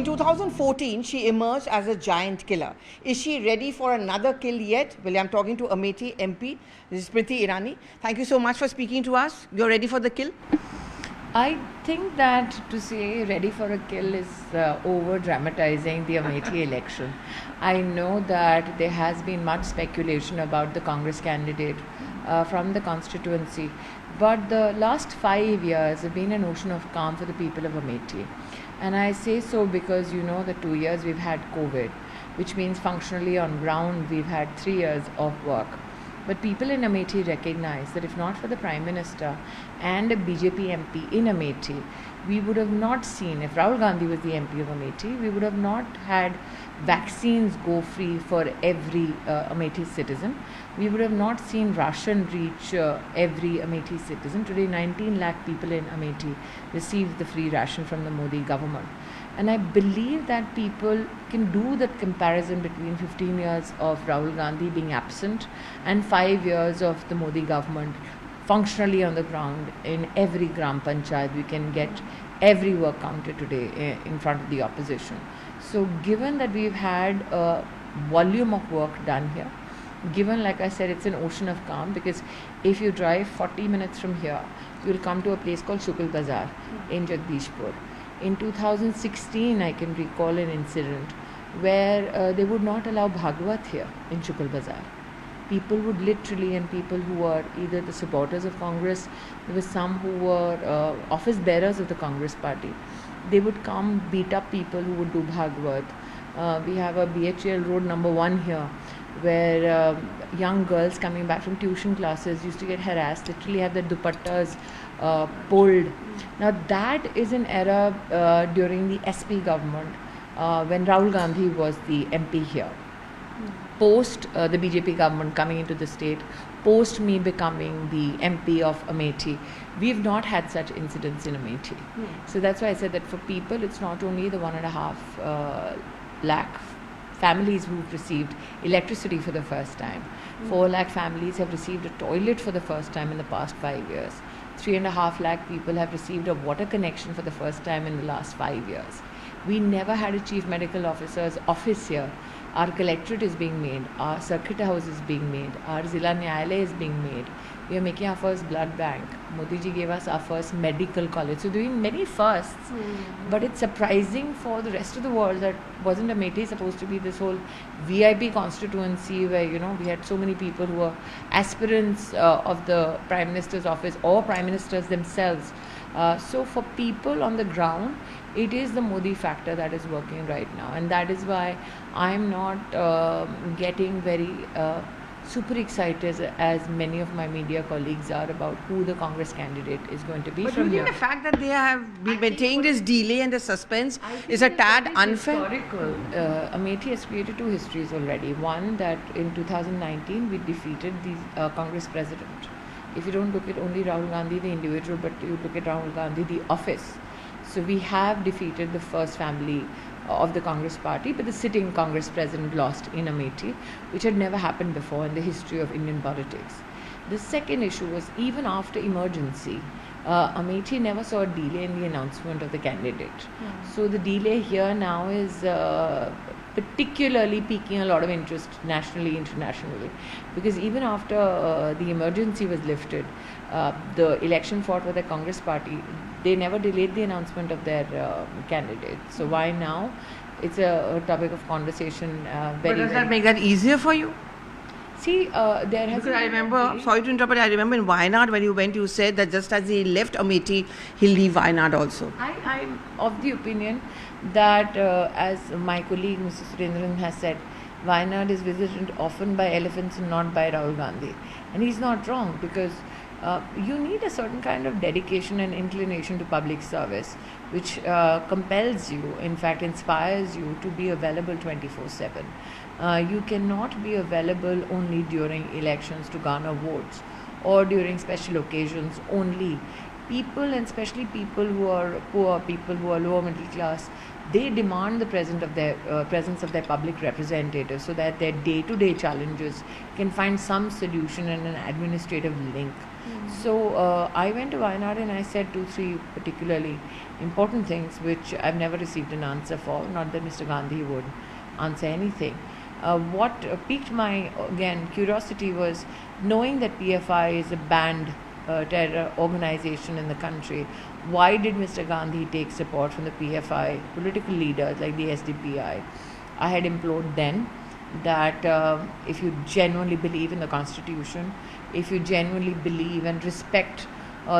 2014, she emerged as a giant killer. Is she ready for another kill yet? Well, I'm talking to Amethi MP. This is Smriti Irani. Thank you so much for speaking to us. You're ready for the kill? I think that to say ready for a kill is over dramatizing the Amethi election. I know that there has been much speculation about the Congress candidate from the constituency, but the last 5 years have been an ocean of calm for the people of Amethi. And I say so because the 2 years we've had COVID, which means functionally on ground we've had 3 years of work. But people in Amethi recognize that if not for the Prime Minister and a BJP MP in Amethi, we would have not seen, if Rahul Gandhi was the MP of Amethi, we would have not had vaccines go free for every Amethi citizen. We would have not seen ration reach every Amethi citizen. Today, 19 lakh people in Amethi receive the free ration from the Modi government. And I believe that people can do that comparison between 15 years of Rahul Gandhi being absent and 5 years of the Modi government functionally on the ground in every Gram Panchayat. We can get every work counted today in front of the opposition. So given that we've had a volume of work done here, given, like I said, it's an ocean of calm, because if you drive 40 minutes from here, you'll come to a place called Shukla Bazaar in Jagdishpur. In 2016, I can recall an incident where they would not allow Bhagwat here in Shukla Bazaar. People would literally, and people who were either the supporters of Congress, there were some who were office bearers of the Congress party. They would come beat up people who would do Bhagwat. We have a BHL road number 1 here, where young girls coming back from tuition classes used to get harassed, literally have their dupattas pulled. Now that is an era during the SP government when Rahul Gandhi was the MP here. Post the BJP government coming into the state, post me becoming the MP of Amethi, we've not had such incidents in Amethi. So that's why I said that for people, it's not only the 1.5 lakh families who've received electricity for the first time. 4 lakh families have received a toilet for the first time in the past 5 years. 3.5 lakh people have received a water connection for the first time in the last 5 years. We never had a chief medical officer's office here. Our collectorate is being made, our circuit house is being made, our Zilla Nyayalaya is being made. We are making our first blood bank. Modi ji gave us our first medical college. So doing many firsts. But it's surprising for the rest of the world that wasn't Amethi supposed to be this whole VIP constituency where, we had so many people who were aspirants of the Prime Minister's office or Prime Ministers themselves. So for people on the ground, it is the Modi factor that is working right now. And that is why I'm not getting very super excited as many of my media colleagues are about who the Congress candidate is going to be. But do you think the fact that they have been maintaining this delay and the suspense is a tad unfair? Historical. Amethi has created 2 histories already. One, that in 2019 we defeated the Congress president. If you don't look at only Rahul Gandhi, the individual, but you look at Rahul Gandhi, the office. So we have defeated the first family of the Congress party, but the sitting Congress president lost in Amethi, which had never happened before in the history of Indian politics. The second issue was, even after emergency, Amethi never saw a delay in the announcement of the candidate. So the delay here now is particularly piquing a lot of interest nationally, internationally, because even after the emergency was lifted, the election fought with the Congress party, they never delayed the announcement of their candidate. So why now? It's a topic of conversation. But does that make that easier for you? See, there has. Because I remember, sorry to interrupt, but I remember in Wayanad when you went, you said that just as he left Amethi, he'll leave Wayanad also. I'm of the opinion that, as my colleague Mr. Surendran has said, Wayanad is visited often by elephants and not by Rahul Gandhi. And he's not wrong, because you need a certain kind of dedication and inclination to public service, which compels you, in fact inspires you to be available 24/7. You cannot be available only during elections to garner votes or during special occasions only. People, and especially people who are poor, people who are lower middle class, they demand the presence of their public representatives so that their day-to-day challenges can find some solution and an administrative link. So I went to Wayanad and I said 2-3 particularly important things which I've never received an answer for. Not that Mr. Gandhi would answer anything. What piqued my curiosity was knowing that PFI is a banned terror organization in the country. Why did Mr. Gandhi take support from the PFI political leaders like the SDPI? I had implored then that if you genuinely believe in the Constitution, if you genuinely believe and respect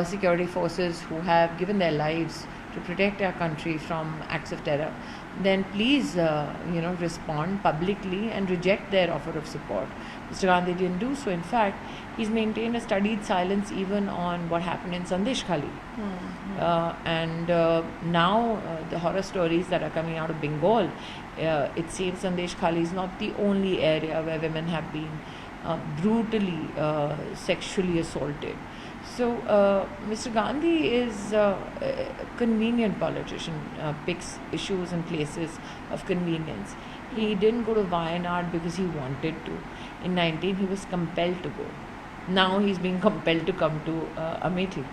security forces who have given their lives to protect our country from acts of terror, then please respond publicly and reject their offer of support. Mr. Gandhi didn't do so. In fact, he's maintained a studied silence even on what happened in Sandesh Khali. And now the horror stories that are coming out of Bengal, it seems Sandesh Khali is not the only area where women have been brutally sexually assaulted. So Mr. Gandhi is a convenient politician, picks issues and places of convenience. He didn't go to Wayanad because he wanted to. In 19, he was compelled to go. Now he's being compelled to come to Amethi.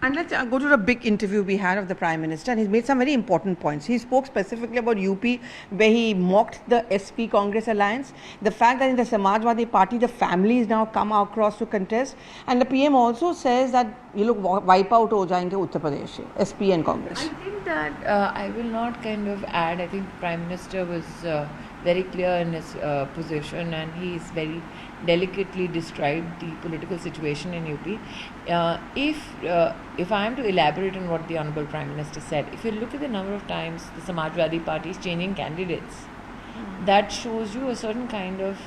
And let's go to the big interview we had of the Prime Minister, and he's made some very important points. He spoke specifically about UP, where he mocked the SP Congress alliance, the fact that in the Samajwadi Party, the families now come across to contest, and the PM also says that you look wipe out ho jayenge Uttar Pradesh, SP and Congress. I think that I will not kind of add. I think Prime Minister was very clear in his position, and he's very delicately described the political situation in UP. If I am to elaborate on what the Honorable Prime Minister said, if you look at the number of times the Samajwadi Party is changing candidates, that shows you a certain kind of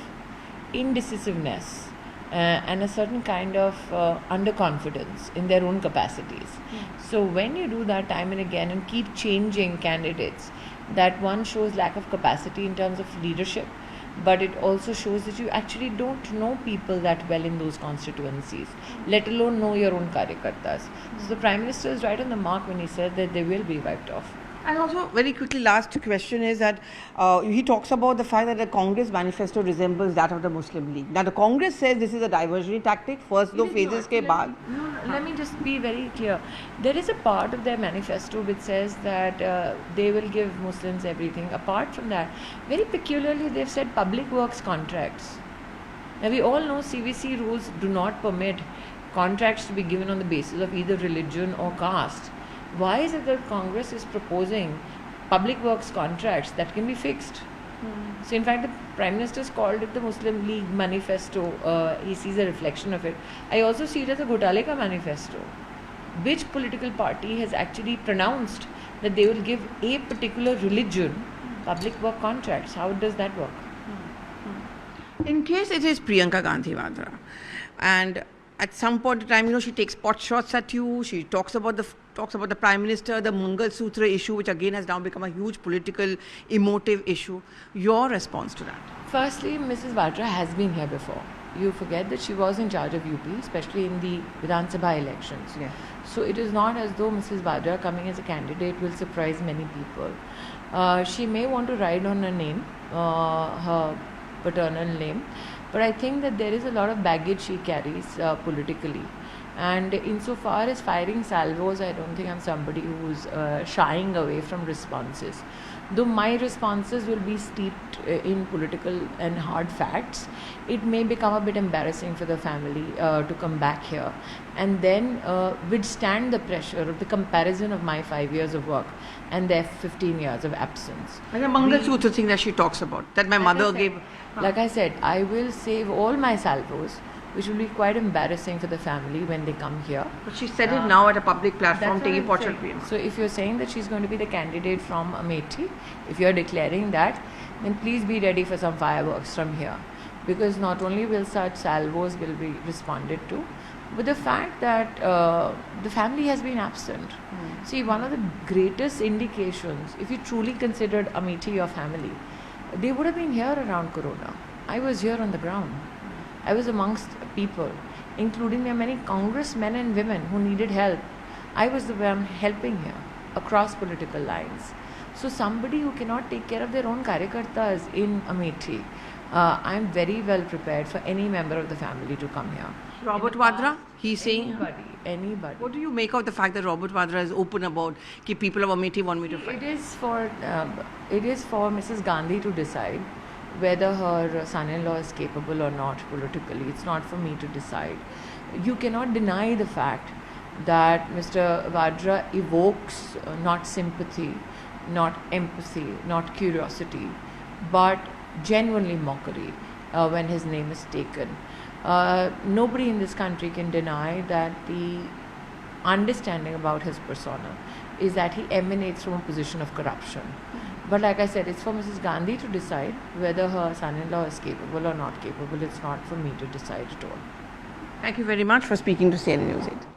indecisiveness and a certain kind of underconfidence in their own capacities. So when you do that time and again and keep changing candidates, that one shows lack of capacity in terms of leadership, but it also shows that you actually don't know people that well in those constituencies, let alone know your own karyakartas. So the Prime Minister is right on the mark when he said that they will be wiped off. And also, very quickly, last question is that he talks about the fact that the Congress manifesto resembles that of the Muslim League. Now, the Congress says this is a diversionary tactic. First, though phases ke baad. Let me just be very clear. There is a part of their manifesto which says that they will give Muslims everything. Apart from that, very peculiarly, they've said public works contracts. Now, we all know CVC rules do not permit contracts to be given on the basis of either religion or caste. Why is it that Congress is proposing public works contracts that can be fixed? So in fact, the Prime Minister's called it the Muslim League manifesto. He sees a reflection of it. I also see it as a Ghotale ka manifesto. Which political party has actually pronounced that they will give a particular religion public work contracts? How does that work? In case it is Priyanka Gandhi Vadra, and at some point in time, she takes pot shots at you. She talks about the Prime Minister, the Mangal Sutra issue, which again has now become a huge political, emotive issue. Your response to that? Firstly, Mrs. Vadra has been here before. You forget that she was in charge of UP, especially in the Vidhan Sabha elections. Yeah. So it is not as though Mrs. Vadra coming as a candidate will surprise many people. She may want to ride on her name, her paternal name, but I think that there is a lot of baggage she carries politically. And insofar as firing salvos, I don't think I'm somebody who's shying away from responses. Though my responses will be steeped in political and hard facts, it may become a bit embarrassing for the family to come back here and then withstand the pressure of the comparison of my 5 years of work and their 15 years of absence. And the Mangal Sutra thing that she talks about, that my mother gave. Like I said, I will save all my salvos, which will be quite embarrassing for the family when they come here. But she said it now at a public platform, taking portrait. So if you're saying that she's going to be the candidate from Amethi, if you're declaring that, then please be ready for some fireworks from here. Because not only will such salvos will be responded to, but the fact that the family has been absent. See, one of the greatest indications, if you truly considered Amethi your family, they would have been here around Corona. I was here on the ground. I was amongst people, including there are many congressmen and women who needed help. I was the one helping here across political lines. So somebody who cannot take care of their own karyakartas in Amethi, I'm very well prepared for any member of the family to come here. Robert Vadra, he's saying. Anybody. What do you make of the fact that Robert Vadra is open about कि people of Amethi want me to fight? It is for Mrs. Gandhi to decide whether her son-in-law is capable or not politically. It's not for me to decide. You cannot deny the fact that Mr. Vadra evokes not sympathy, not empathy, not curiosity, but genuinely mockery when his name is taken. Nobody in this country can deny that the understanding about his persona is that he emanates from a position of corruption. But like I said, it's for Mrs. Gandhi to decide whether her son-in-law is capable or not capable. It's not for me to decide at all. Thank you very much for speaking to CNN News 8.